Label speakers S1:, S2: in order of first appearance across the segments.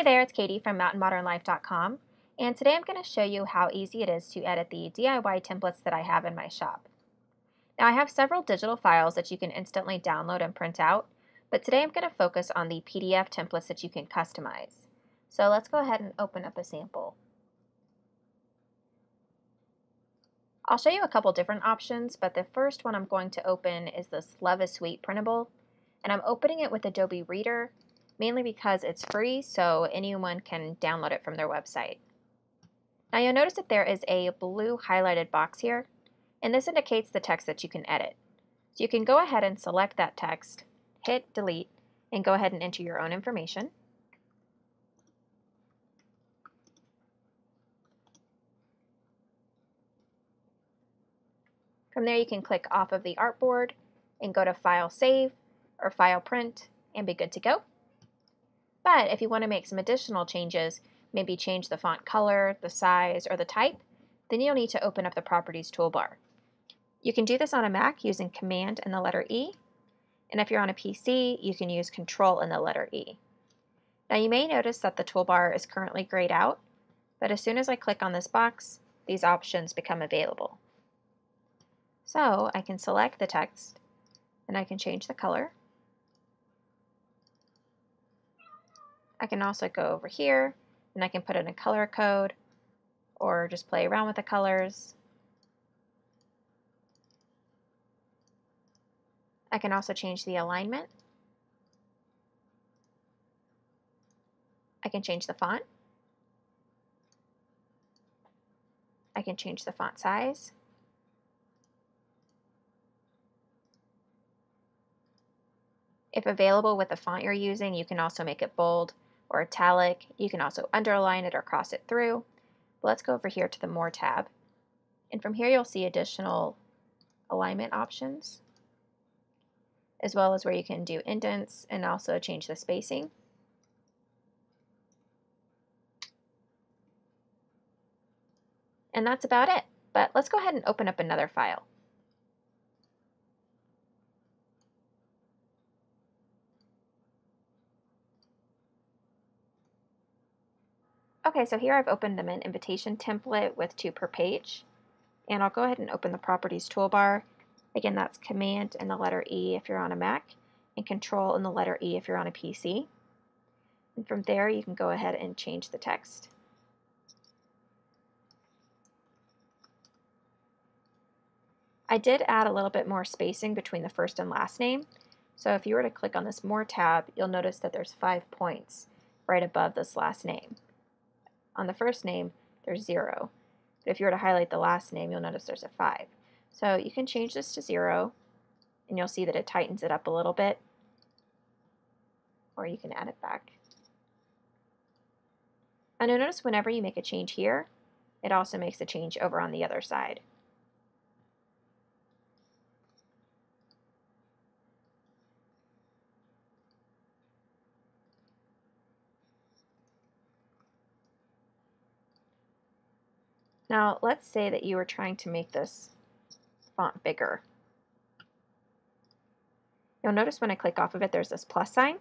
S1: Hey there, it's Katie from mountainmodernlife.com, and today I'm going to show you how easy it is to edit the DIY templates that I have in my shop. Now I have several digital files that you can instantly download and print out, but today I'm going to focus on the PDF templates that you can customize. So let's go ahead and open up a sample. I'll show you a couple different options, but the first one I'm going to open is this Love is Sweet printable, and I'm opening it with Adobe Reader, mainly because it's free, so anyone can download it from their website. Now you'll notice that there is a blue highlighted box here, and this indicates the text that you can edit. So you can go ahead and select that text, hit delete, and go ahead and enter your own information. From there you can click off of the artboard and go to File Save or File Print and be good to go. But if you want to make some additional changes, maybe change the font color, the size, or the type, then you'll need to open up the Properties toolbar. You can do this on a Mac using Command and the letter E, and if you're on a PC, you can use Control and the letter E. Now you may notice that the toolbar is currently grayed out, but as soon as I click on this box, these options become available. So I can select the text, and I can change the color. I can also go over here and I can put in a color code or just play around with the colors. I can also change the alignment. I can change the font. I can change the font size. If available with the font you're using, you can also make it bold or italic. You can also underline it or cross it through. But let's go over here to the More tab. And from here you'll see additional alignment options, as well as where you can do indents and also change the spacing. And that's about it. But let's go ahead and open up another file. Okay, so here I've opened them an invitation template with 2 per page. And I'll go ahead and open the Properties toolbar. Again, that's Command and the letter E if you're on a Mac, and Control and the letter E if you're on a PC. And from there, you can go ahead and change the text. I did add a little bit more spacing between the first and last name. So if you were to click on this More tab, you'll notice that there's 5 points right above this last name. On the first name, there's 0. But if you were to highlight the last name, you'll notice there's a 5. So you can change this to 0, and you'll see that it tightens it up a little bit, or you can add it back. And you'll notice whenever you make a change here, it also makes a change over on the other side. Now, let's say that you were trying to make this font bigger. You'll notice when I click off of it, there's this plus sign.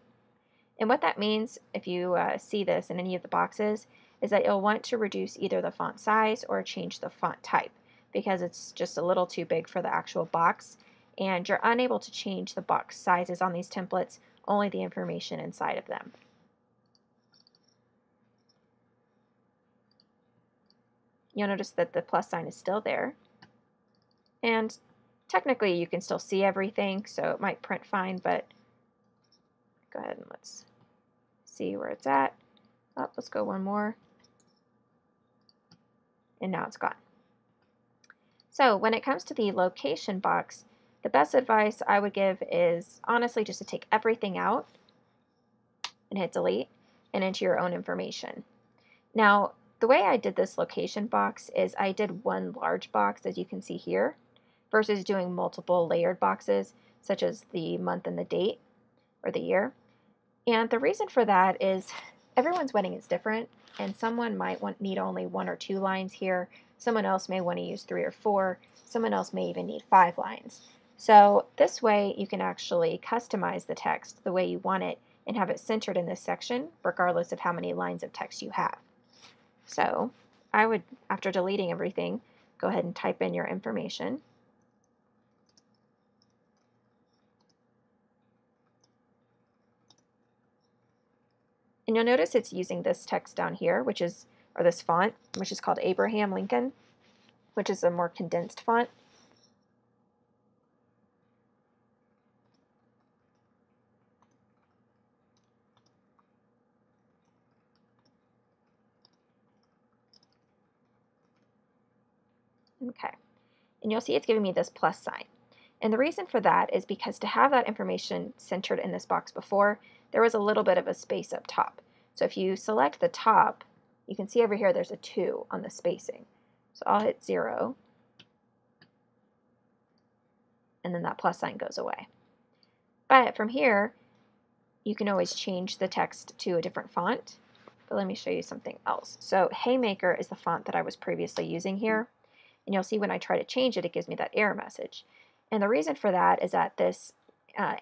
S1: And what that means, if you see this in any of the boxes, is that you'll want to reduce either the font size or change the font type, because it's just a little too big for the actual box, and you're unable to change the box sizes on these templates, only the information inside of them. You'll notice that the plus sign is still there, and technically you can still see everything, so it might print fine, but go ahead and let's see where it's at. Oh, let's go one more, and now it's gone. So when it comes to the location box, the best advice I would give is honestly just to take everything out and hit delete and enter your own information. Now, the way I did this location box is I did one large box, as you can see here, versus doing multiple layered boxes, such as the month and the date, or the year. And the reason for that is everyone's wedding is different, and someone might need only 1 or 2 lines here, someone else may want to use 3 or 4, someone else may even need 5 lines. So this way you can actually customize the text the way you want it and have it centered in this section, regardless of how many lines of text you have. So I would, after deleting everything, go ahead and type in your information. And you'll notice it's using this text down here, which is, or this font, which is called Abraham Lincoln, which is a more condensed font. Okay, and you'll see it's giving me this plus sign. And the reason for that is because to have that information centered in this box before, there was a little bit of a space up top. So if you select the top, you can see over here there's a 2 on the spacing. So I'll hit 0, and then that plus sign goes away. But from here, you can always change the text to a different font. But let me show you something else. So Haymaker is the font that I was previously using here. And you'll see when I try to change it, it gives me that error message. And the reason for that is that this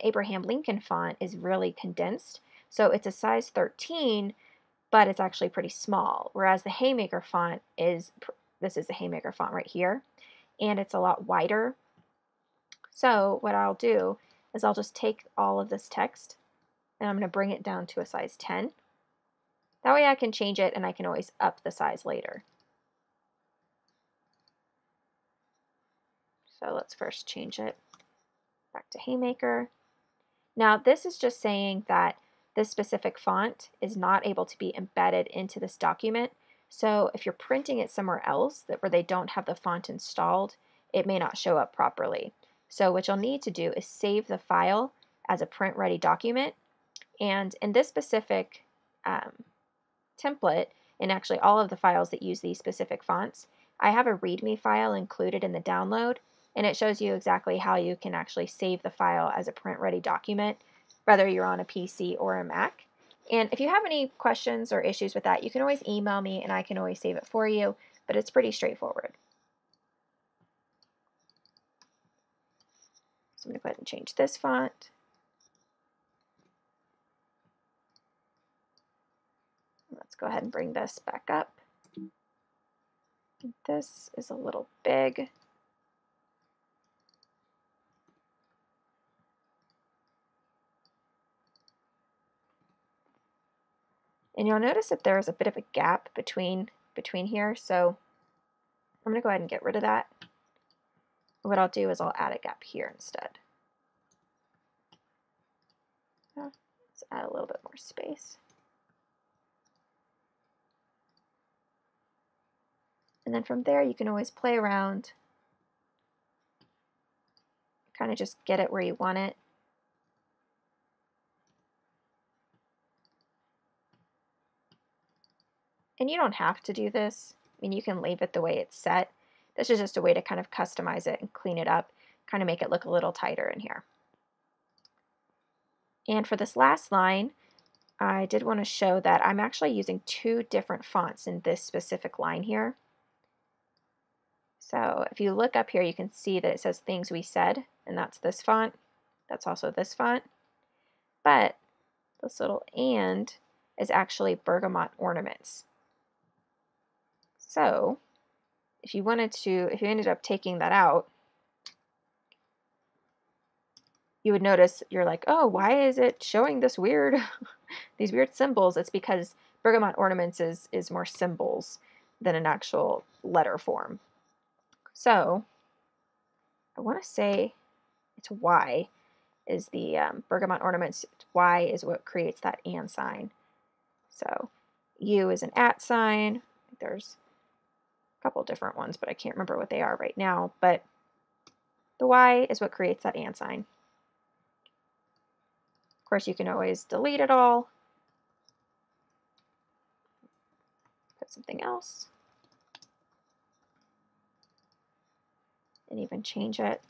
S1: Abraham Lincoln font is really condensed. So it's a size 13, but it's actually pretty small. Whereas the Haymaker font is, this is the Haymaker font right here, and it's a lot wider. So what I'll do is I'll just take all of this text and I'm going to bring it down to a size 10. That way I can change it and I can always up the size later. So let's first change it back to Haymaker. Now this is just saying that this specific font is not able to be embedded into this document. So if you're printing it somewhere else where they don't have the font installed, it may not show up properly. So what you'll need to do is save the file as a print-ready document. And in this specific template, and actually all of the files that use these specific fonts, I have a README file included in the download, and it shows you exactly how you can actually save the file as a print-ready document, whether you're on a PC or a Mac. And if you have any questions or issues with that, you can always email me and I can always save it for you, but it's pretty straightforward. So I'm going to go ahead and change this font. Let's go ahead and bring this back up. This is a little big. And you'll notice that there's a bit of a gap between here, so I'm going to go ahead and get rid of that. What I'll do is I'll add a gap here instead. Let's add a little bit more space. And then from there you can always play around, kind of just get it where you want it. And you don't have to do this. I mean, you can leave it the way it's set. This is just a way to kind of customize it and clean it up, kind of make it look a little tighter in here. And for this last line, I did want to show that I'm actually using 2 different fonts in this specific line here. So if you look up here, you can see that it says Things We Said, and that's this font. That's also this font. But this little and is actually Bergamot Ornaments. So if you ended up taking that out, you would notice you're like, oh, why is it showing this weird, these weird symbols? It's because Bergamot Ornaments is more symbols than an actual letter form. So I want to say it's Y is the Bergamot Ornaments. Y is what creates that and sign. So U is an @ sign. There's a couple different ones, but I can't remember what they are right now. But the Y is what creates that and sign. Of course, you can always delete it all. Put something else. And even change it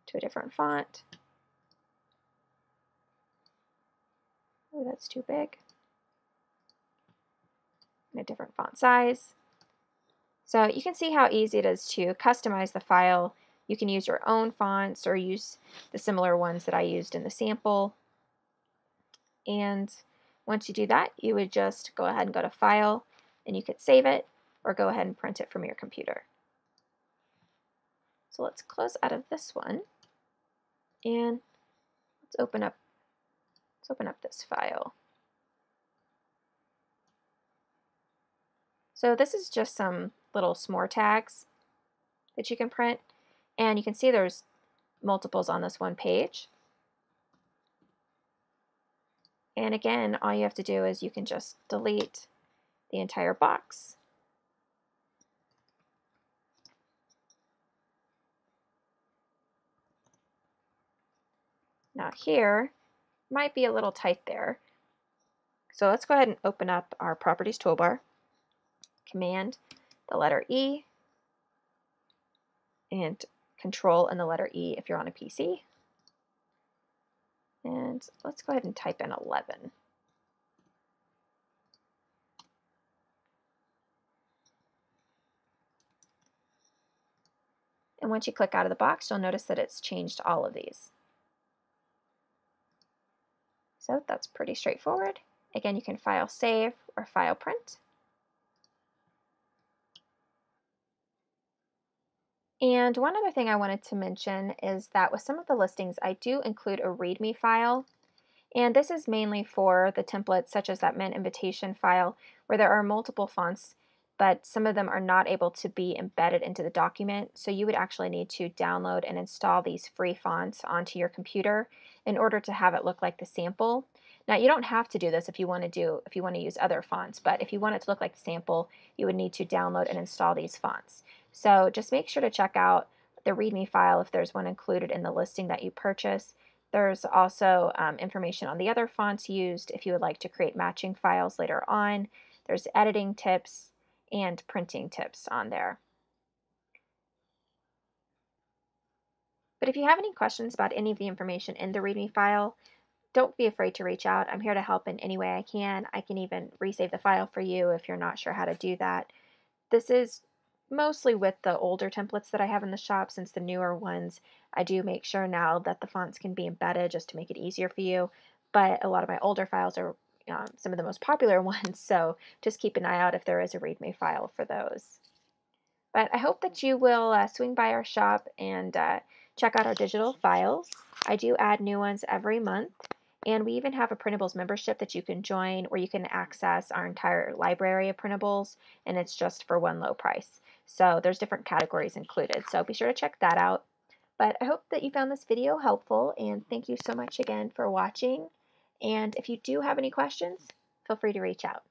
S1: to a different font. Oh, that's too big. And a different font size. So you can see how easy it is to customize the file. You can use your own fonts or use the similar ones that I used in the sample. And once you do that, you would just go ahead and go to File, and you could save it or go ahead and print it from your computer. So let's close out of this one, and let's open up this file. So this is just some little s'more tags that you can print, and you can see there's multiples on this one page. And again, all you have to do is you can just delete the entire box. Now here might be a little tight there. So let's go ahead and open up our Properties toolbar, Command, the letter E, and Control and the letter E if you're on a PC. And let's go ahead and type in 11. And once you click out of the box, you'll notice that it's changed all of these. So that's pretty straightforward. Again, you can File Save or File Print. And one other thing I wanted to mention is that with some of the listings, I do include a README file. And this is mainly for the templates, such as that Mint invitation file, where there are multiple fonts, but some of them are not able to be embedded into the document. So you would actually need to download and install these free fonts onto your computer in order to have it look like the sample. Now, you don't have to do this if you want to use other fonts, but if you want it to look like the sample, you would need to download and install these fonts. So just make sure to check out the README file if there's one included in the listing that you purchase. There's also information on the other fonts used if you would like to create matching files later on. There's editing tips and printing tips on there. But if you have any questions about any of the information in the README file, don't be afraid to reach out. I'm here to help in any way I can. I can even resave the file for you if you're not sure how to do that. This is mostly with the older templates that I have in the shop, since the newer ones, I do make sure now that the fonts can be embedded just to make it easier for you. But a lot of my older files are some of the most popular ones, so just keep an eye out if there is a README file for those. But I hope that you will swing by our shop and check out our digital files. I do add new ones every month. And we even have a Printables membership that you can join, where you can access our entire library of printables, and it's just for one low price. So there's different categories included, so be sure to check that out. But I hope that you found this video helpful, and thank you so much again for watching. And if you do have any questions, feel free to reach out.